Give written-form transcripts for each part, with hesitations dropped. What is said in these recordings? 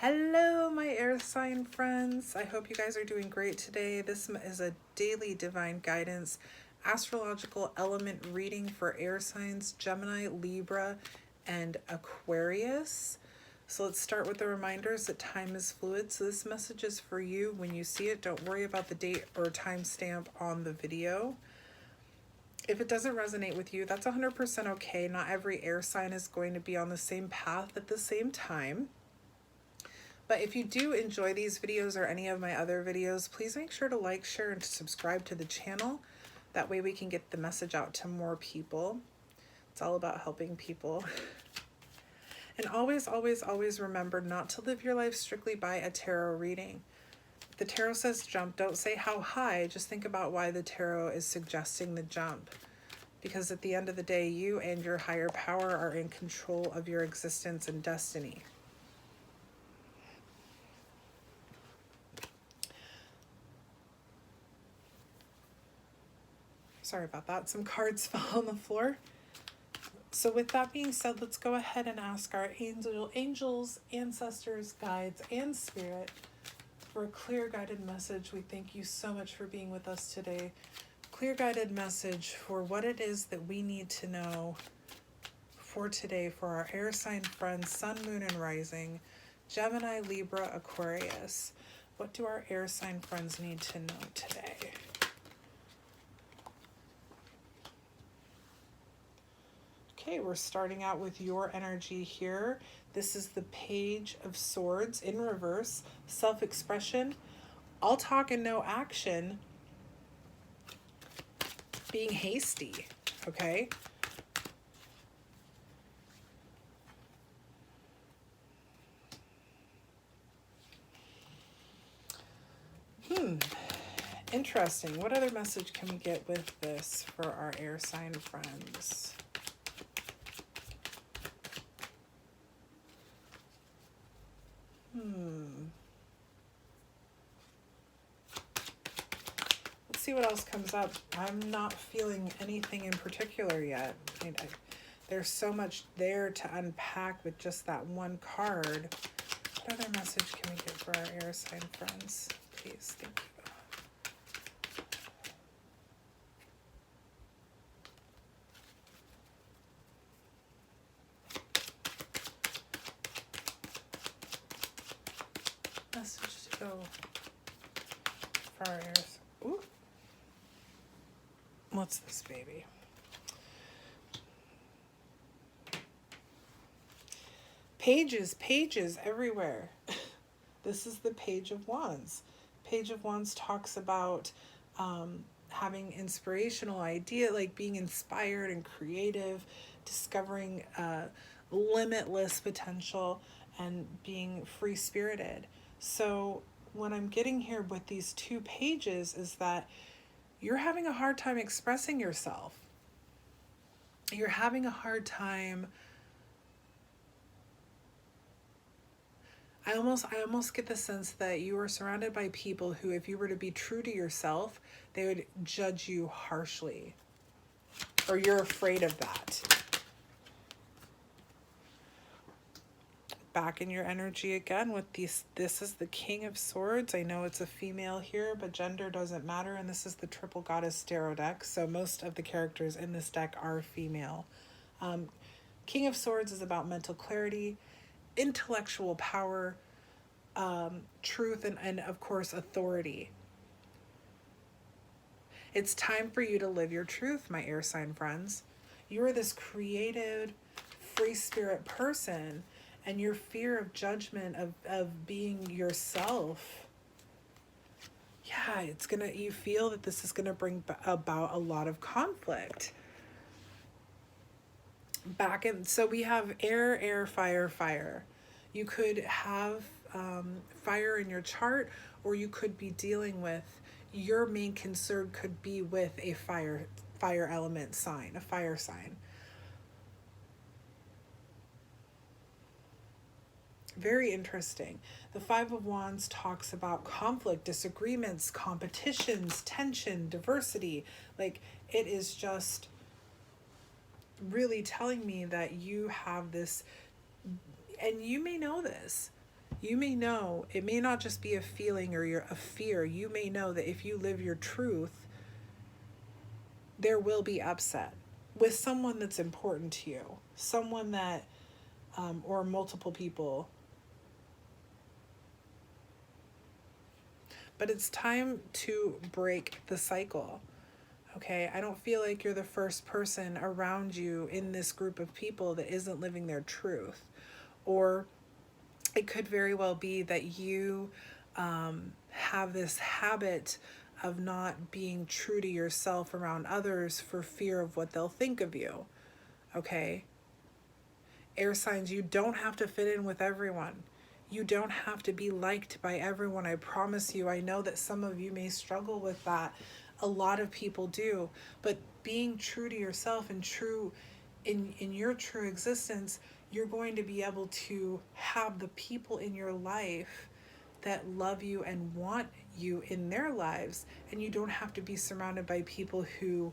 Hello, my air sign friends. I hope you guys are doing great today. This is a daily divine guidance astrological element reading for air signs Gemini, Libra, and Aquarius. So let's start with the reminders that time is fluid. So this message is for you. When you see it, don't worry about the date or timestamp on the video. If it doesn't resonate with you, that's 100% okay. Not every air sign is going to be on the same path at the same time. But if you do enjoy these videos or any of my other videos, please make sure to like, share, and to subscribe to the channel. That way we can get the message out to more people. It's all about helping people. And always, always, always remember not to live your life strictly by a tarot reading. If the tarot says jump, don't say how high, just think about why the tarot is suggesting the jump. Because at the end of the day, you and your higher power are in control of your existence and destiny. Sorry about that. Some cards fell on the floor. So with that being said, let's go ahead and ask our angels, ancestors, guides, and spirit for a clear guided message. We thank you so much for being with us today. Clear guided message for what it is that we need to know for today for our air sign friends, sun, moon, and rising, Gemini, Libra, Aquarius. What do our air sign friends need to know today? Okay, we're starting out with your energy here. This is the Page of Swords in reverse, self-expression, all talk and no action, being hasty, okay? Interesting. What other message can we get with this for our air sign friends? Let's see what else comes up. I'm not feeling anything in particular yet. There's so much there to unpack with just that one card. What other message can we get for our air sign friends? Please, thank you. Message to go for our airs. Ooh. What's this, baby? Pages everywhere. This is the Page of Wands. Page of Wands talks about having inspirational idea, like being inspired and creative, discovering limitless potential, and being free-spirited. So what I'm getting here with these two pages is that you're having a hard time expressing yourself. You're having a hard time. I almost get the sense that you are surrounded by people who, if you were to be true to yourself, they would judge you harshly. Or you're afraid of that. Back in your energy again with these. This is the King of Swords. I know it's a female here, but gender doesn't matter. And this is the Triple Goddess Tarot deck. So most of the characters in this deck are female. King of Swords is about mental clarity, intellectual power, truth, and of course authority. It's time for you to live your truth, my air sign friends. You are this creative, free spirit person, and your fear of judgment, of being yourself, yeah, you feel that this is gonna bring about a lot of conflict. So we have air, fire. You could have fire in your chart, or you could be dealing with, your main concern could be with a fire element sign, a fire sign. Very interesting. The Five of Wands talks about conflict, disagreements, competitions, tension, diversity. Like, it is just really telling me that you have this, and you may know this, You may know, it may not just be a feeling or a fear. You may know that if you live your truth, there will be upset with someone that's important to you, someone that, or multiple people. But it's time to break the cycle. Okay, I don't feel like you're the first person around you in this group of people that isn't living their truth. Or it could very well be that you have this habit of not being true to yourself around others for fear of what they'll think of you. Okay? Air signs, you don't have to fit in with everyone. You don't have to be liked by everyone. I promise you. I know that some of you may struggle with that. A lot of people do. But being true to yourself and true in your true existence, you're going to be able to have the people in your life that love you and want you in their lives. And you don't have to be surrounded by people who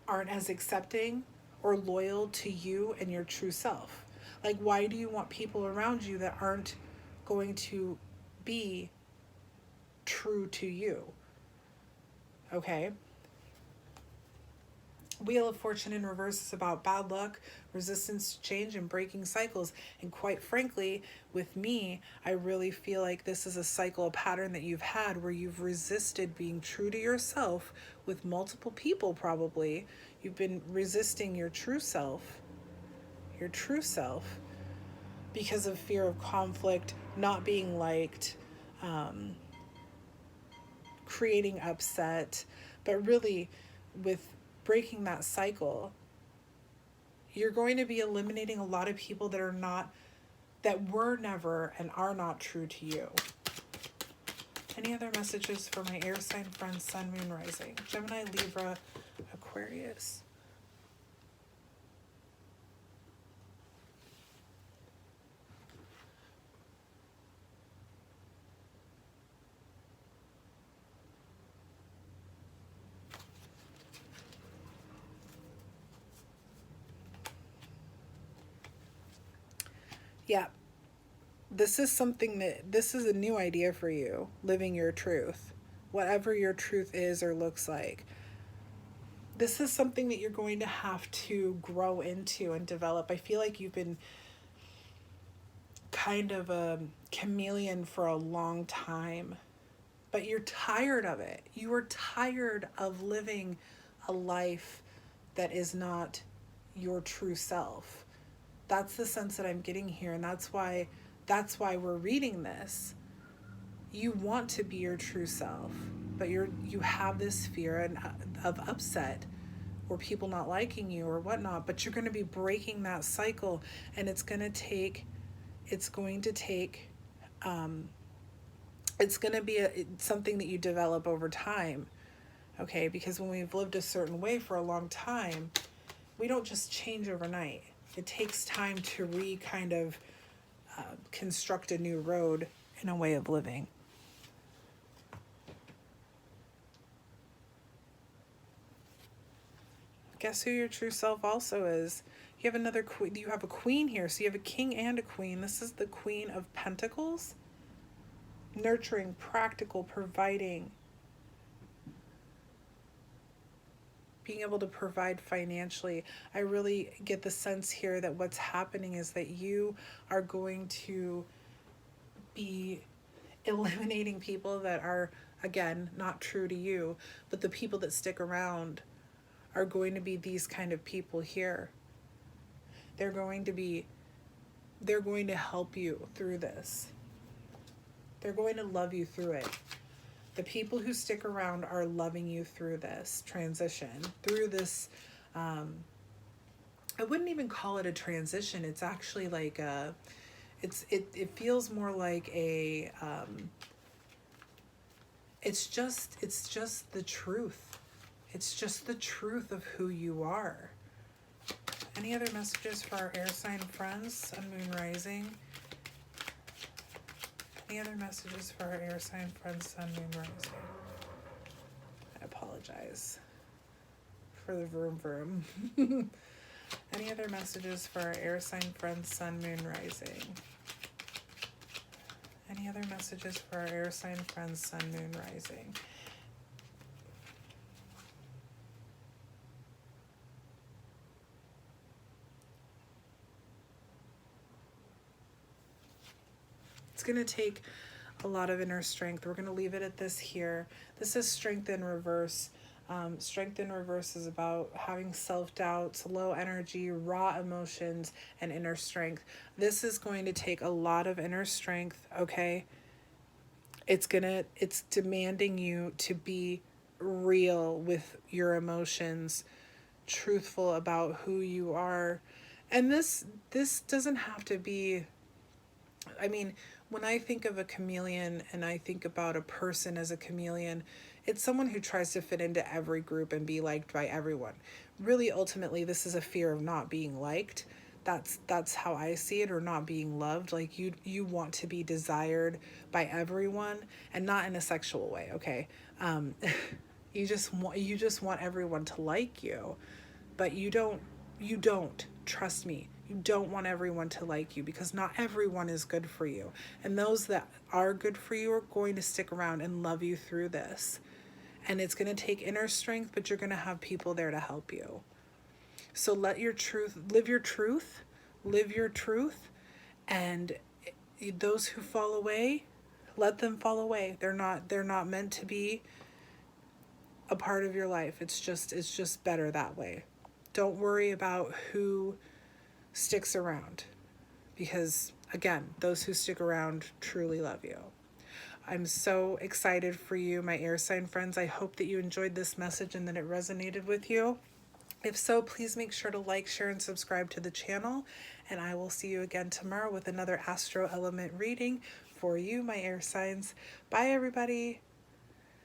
aren't as accepting or loyal to you and your true self. Like, why do you want people around you that aren't going to be true to you? Okay? Wheel of Fortune in reverse is about bad luck, resistance to change, and breaking cycles. And quite frankly, with me, I really feel like this is a cycle, a pattern that you've had where you've resisted being true to yourself with multiple people, probably. You've been resisting your true self, because of fear of conflict, not being liked, creating upset. But really, with breaking that cycle, you're going to be eliminating a lot of people that were never and are not true to you. Any other messages for my air sign friends, sun, moon, rising? Gemini, Libra, Aquarius. Yeah, this is a new idea for you, living your truth, whatever your truth is or looks like. This is something that you're going to have to grow into and develop. I feel like you've been kind of a chameleon for a long time, but you're tired of it. You are tired of living a life that is not your true self. That's the sense that I'm getting here, and that's why we're reading this. You want to be your true self, but you have this fear of upset or people not liking you or whatnot. But you're going to be breaking that cycle, and it's going to be something that you develop over time. Okay, because when we've lived a certain way for a long time, we don't just change overnight. It takes time to construct a new road in a way of living. Guess who your true self also is? You have another queen. You have a queen here, so you have a king and a queen. This is the Queen of Pentacles. Nurturing, practical, providing. Being able to provide financially. I really get the sense here that what's happening is that you are going to be eliminating people that are, again, not true to you, but the people that stick around are going to be these kind of people here. They're going to help you through this. They're going to love you through it. The people who stick around are loving you through this transition, through this, I wouldn't even call it a transition. It's actually like it feels more like a, it's just the truth. It's just the truth of who you are. Any other messages for our air sign friends, sun, moon, rising? Any other messages for our air sign friends, sun, moon, rising? I apologize for the vroom. Any other messages for our air sign friends, sun, moon, rising? Any other messages for our air sign friends, sun, moon, rising? It's going to take a lot of inner strength. We're going to leave it at this here. This is strength in reverse. Strength in reverse is about having self-doubts, low energy, raw emotions, and inner strength. This is going to take a lot of inner strength, okay? It's demanding you to be real with your emotions, truthful about who you are. And this doesn't have to be, I mean, when I think of a chameleon and I think about a person as a chameleon, it's someone who tries to fit into every group and be liked by everyone. Really, ultimately, this is a fear of not being liked. That's how I see it, or not being loved. Like you want to be desired by everyone, and not in a sexual way, okay? You just want everyone to like you, but you don't trust me. You don't want everyone to like you, because not everyone is good for you. And those that are good for you are going to stick around and love you through this. And it's going to take inner strength, but you're going to have people there to help you. So live your truth, and those who fall away, let them fall away. They're not meant to be a part of your life. It's just better that way. Don't worry about who sticks around, because again, those who stick around truly love you. I'm so excited for you, my air sign friends. I hope that you enjoyed this message and that it resonated with you. If so, please make sure to like, share, and subscribe to the channel. And I will see you again tomorrow with another astro element reading for you, my air signs. Bye, everybody.